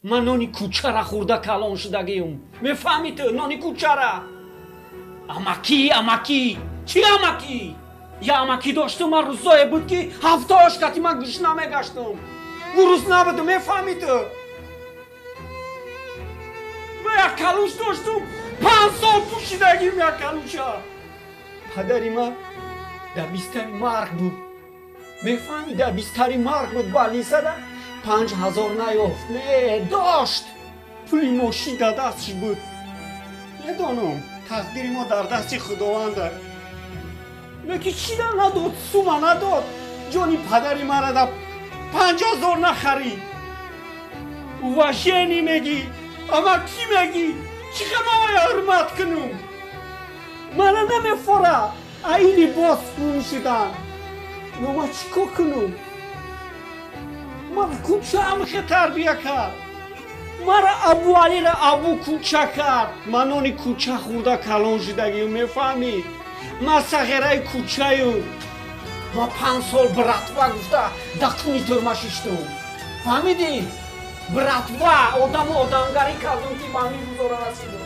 من نانی کوچه را خورده کلان شدگیم میفهمی تو نانی کوچه را امکی چی امکی یا امکی داشتم من روزایی بود که هفته آشکتی من گوش نمیگشتم گروز نبودم میفهمی تو من یک کلوش داشتم 5 سال پوشیدگیم یک کلوشه پدری من در بیستری مرگ بود میفهمی در بیستری مرگ بود بالیسه ده 5000 نیافت نه داشت پولی ماشی در دستش بود ندانم تقدیر ما در دست خداونده میگه چی در نداد سوما نداد جانی پدری مرا در 50000 نخرید و شنی میگی اما کی میگی چی خمای حرمت کنم من نمیفوره این لباس فروشیدن ما چیکار کنم مرا کوچه همخه تربیه کرد مرا ابو علی را ابو کوچه کرد من آنی کوچه خورده کلان شدگیم میفهمی من صغیره کوچه ایم ما 5 سال براتوا گفته دقنی ترمه ششتم فهمیدی براتوا آدم آدمگری کردم که به همین روزا را رسیدم